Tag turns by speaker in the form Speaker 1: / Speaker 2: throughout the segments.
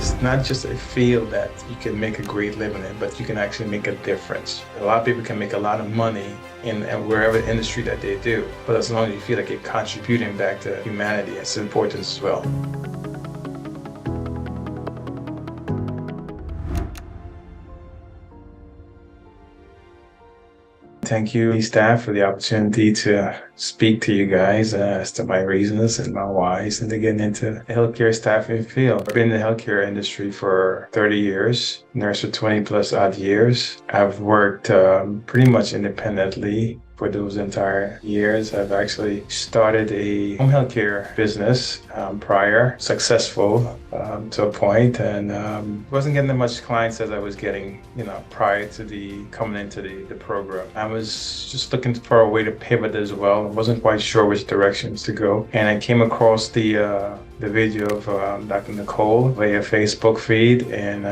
Speaker 1: It's not just a field that you can make a great living in, but you can actually make a difference. A lot of people can make a lot of money in wherever industry that they do, but as long as you feel like you're contributing back to humanity, it's important as well. Thank you, staff, for the opportunity to speak to you guys as to my reasons and my whys into getting into the healthcare staffing field. I've been in the healthcare industry for 30 years, nurse for 20 plus odd years. I've worked pretty much independently for those entire years. I've actually started a home healthcare business prior, successful to a point, and wasn't getting as much clients as I was getting, prior to coming into the program. I was just looking for a way to pivot as well. I wasn't quite sure which directions to go, and I came across the video of Dr. Nicole via Facebook feed, and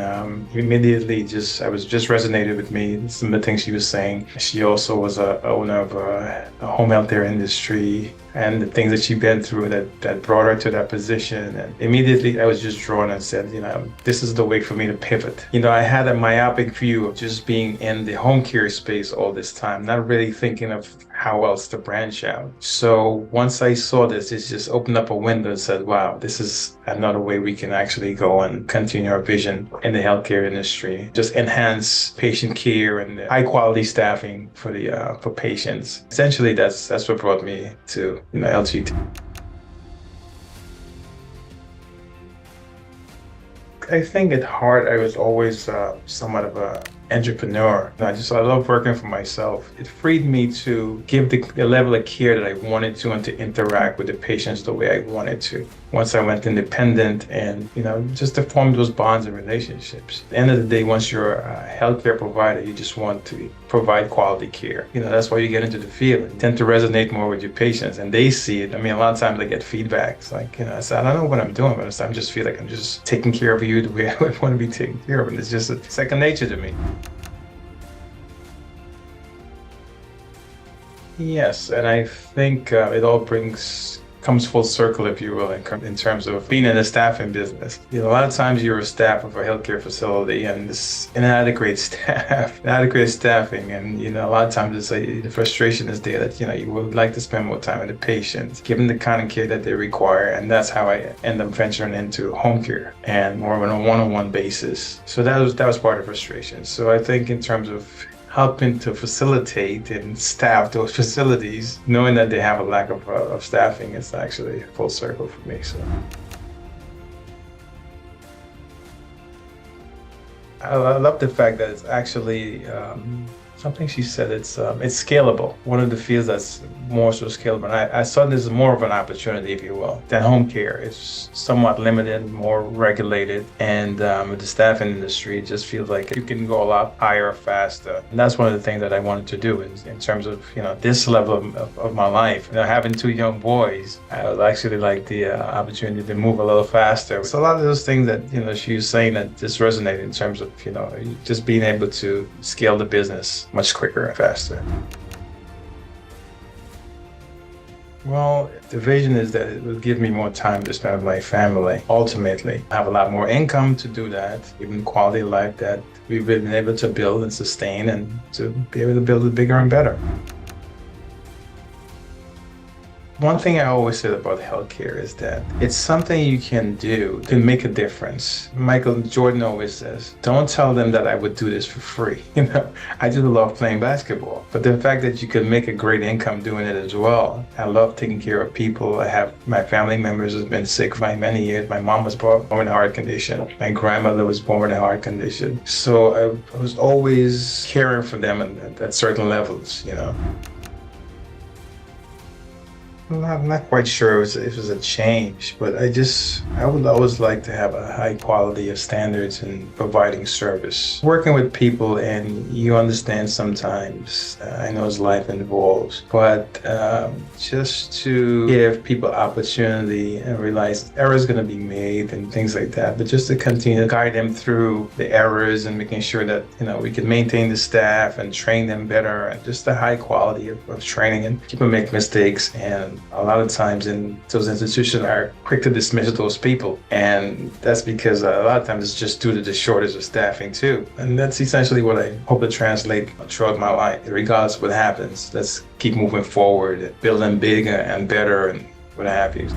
Speaker 1: immediately I was just resonated with me. Some of the things she was saying. She also was a owner of a home healthcare industry, and the things that she'd been through that brought her to that position. And immediately I was just drawn and said, this is the way for me to pivot. I had a myopic view of just being in the home care space all this time, not really thinking of how else to branch out. So once I saw this, it just opened up a window and said, wow, this is another way we can actually go and continue our vision in the healthcare industry. Just enhance patient care and high quality staffing for patients. Essentially, that's what brought me to LGT. I think at heart, I was always somewhat of an entrepreneur. I love working for myself. It freed me to give the level of care that I wanted to and to interact with the patients the way I wanted to. Once I went independent and, just to form those bonds and relationships. At the end of the day, once you're a healthcare provider, you just want to provide quality care. That's why you get into the field. You tend to resonate more with your patients and they see it. A lot of times I get feedback. It's like, I said, I don't know what I'm doing, but I just feel like I'm just taking care of you the way I would want to be taken care of. And it's just second nature to me. Yes, and I think it all comes full circle, if you will, in terms of being in the staffing business. A lot of times you're a staff of a healthcare facility and this inadequate staffing, and a lot of times the frustration is there that you would like to spend more time with the patients, give them the kind of care that they require, and that's how I end up venturing into home care and more on a one-on-one basis. So that was part of frustration. So I think in terms of helping to facilitate and staff those facilities, knowing that they have a lack of staffing, it's actually full circle for me. So I love the fact that it's actually something she said, it's scalable. One of the fields that's more so scalable. And I saw this as more of an opportunity, if you will, than home care. It's somewhat limited, more regulated. And with the staffing industry, it just feels like you can go a lot higher, faster. And that's one of the things that I wanted to do in terms of, this level of my life. Having two young boys, I would actually like the opportunity to move a little faster. So a lot of those things that, she was saying that just resonated in terms of, just being able to scale the business much quicker and faster. Well, the vision is that it will give me more time to spend with my family. Ultimately, I have a lot more income to do that, even quality of life that we've been able to build and sustain, and to be able to build it bigger and better. One thing I always said about healthcare is that it's something you can do to make a difference. Michael Jordan always says, don't tell them that I would do this for free. I just love playing basketball. But the fact that you can make a great income doing it as well. I love taking care of people. I have my family members have been sick for many years. My mom was born with a heart condition. My grandmother was born with a heart condition. So I was always caring for them at certain levels, I'm not quite sure if it was a change, but I would always like to have a high quality of standards in providing service. Working with people, and you understand sometimes, I know it's life involves, but just to give people opportunity and realize errors going to be made and things like that, but just to continue to guide them through the errors and making sure that, we can maintain the staff and train them better, and just the high quality of training, and people make mistakes and a lot of times in those institutions are quick to dismiss those people. And that's because a lot of times it's just due to the shortage of staffing too. And that's essentially what I hope to translate throughout my life. Regardless of what happens, let's keep moving forward, building bigger and better and what have you.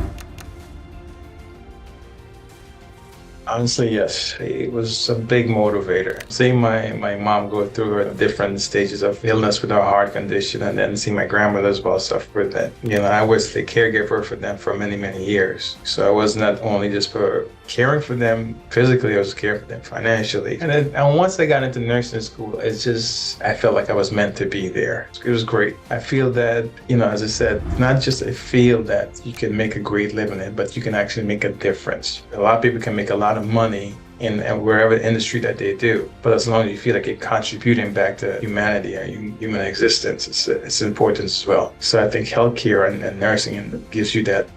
Speaker 1: Honestly, yes, it was a big motivator. Seeing my mom go through her different stages of illness with her heart condition, and then seeing my grandmother as well suffer with that. I was the caregiver for them for many, many years. So I was not only just for caring for them physically, I was caring for them financially. And once I got into nursing school, I felt like I was meant to be there. It was great. I feel that, as I said, not just a field that you can make a great living in, but you can actually make a difference. A lot of people can make a lot of money in wherever industry that they do, but as long as you feel like you're contributing back to humanity and human existence, it's important as well. So I think healthcare and nursing gives you that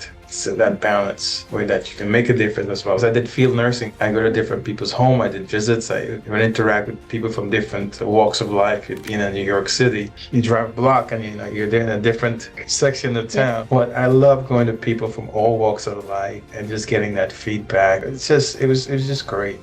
Speaker 1: balance where that you can make a difference as well. As I did field nursing, I go to different people's home, I did visits, I would interact with people from different walks of life. You'd be in New York City, you drive a block and you're there in a different section of town. But I love going to people from all walks of life and just getting that feedback. It was just great.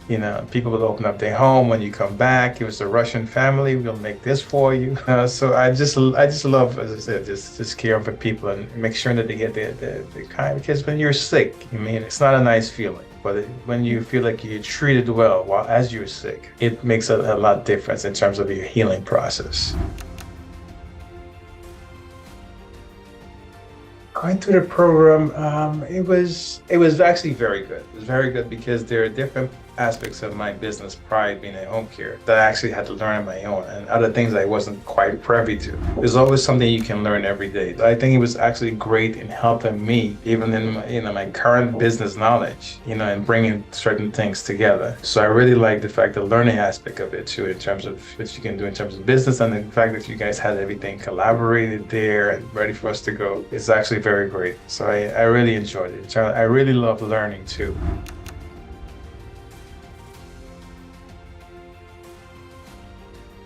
Speaker 1: People would open up their home when you come back. It was a Russian family, we'll make this for you. So I just love, as I said, just caring for people and make sure that they get the kind. Because when you're sick, it's not a nice feeling. But when you feel like you're treated well as you're sick, it makes a lot difference in terms of your healing process. Going through the program, it was actually very good. It was very good because there are different aspects of my business prior to being in home care that I actually had to learn on my own, and other things I wasn't quite privy to. There's always something you can learn every day. I think it was actually great in helping me, even in my current business knowledge, and bringing certain things together. So I really like the fact, the learning aspect of it too, in terms of what you can do in terms of business, and the fact that you guys had everything collaborated there and ready for us to go. It's actually very great. So I really enjoyed it. I really love learning too.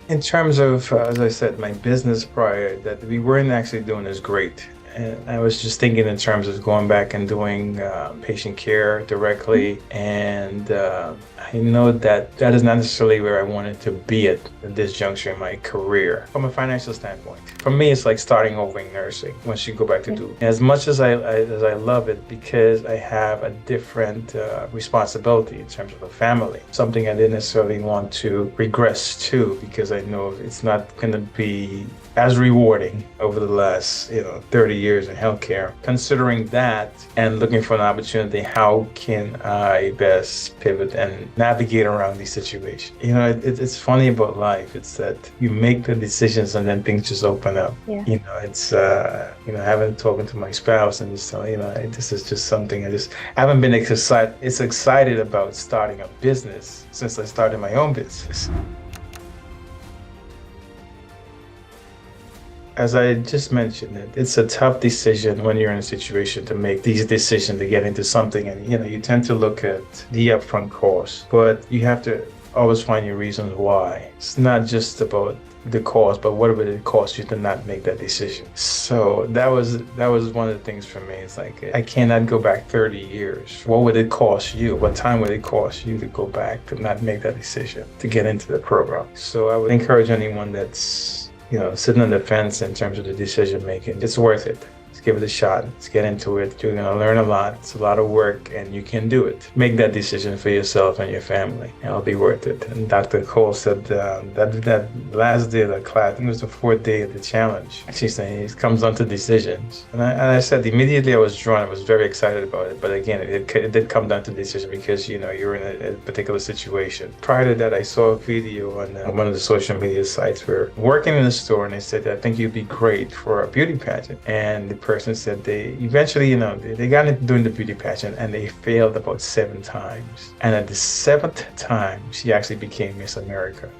Speaker 1: In terms of, as I said, my business prior, that we weren't actually doing is great. And I was just thinking in terms of going back and doing patient care directly. And I know that is not necessarily where I wanted to be at this juncture in my career. From a financial standpoint, for me, it's like starting over in nursing once you go back to do. As much as I love it, because I have a different responsibility in terms of a family, something I didn't necessarily want to regress to, because I know it's not going to be as rewarding over the last 30 years in healthcare. Considering that and looking for an opportunity, how can I best pivot and navigate around these situations? It's funny about life. It's that you make the decisions and then things just open up. Yeah. It's having talking to my spouse and just telling this is just something I haven't been excited about starting a business since I started my own business. As I just mentioned, it's a tough decision when you're in a situation to make these decisions to get into something, and you tend to look at the upfront cost, but you have to always find your reasons why. It's not just about the cost, but what would it cost you to not make that decision? So that was one of the things for me. It's like, I cannot go back 30 years. What would it cost you? What time would it cost you to go back to not make that decision to get into the program? So I would encourage anyone that's sitting on the fence in terms of the decision making, it's worth it. Let's give it a shot. Let's get into it. You're going to learn a lot. It's a lot of work, and you can do it. Make that decision for yourself and your family. It'll be worth it. And Dr. Cole said that last day of the class, I think it was the 4th day of the challenge, she said it comes down to decisions. And I said immediately I was drawn. I was very excited about it. But again, it did come down to decision because you're in a particular situation. Prior to that, I saw a video on one of the social media sites where working in a store, and they said, I think you'd be great for a beauty pageant. And the person said they eventually, they got into doing the beauty pageant and they failed about 7 times. And at the 7th time, she actually became Miss America.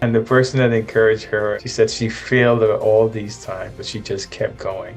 Speaker 1: And the person that encouraged her, she said she failed all these times, but she just kept going.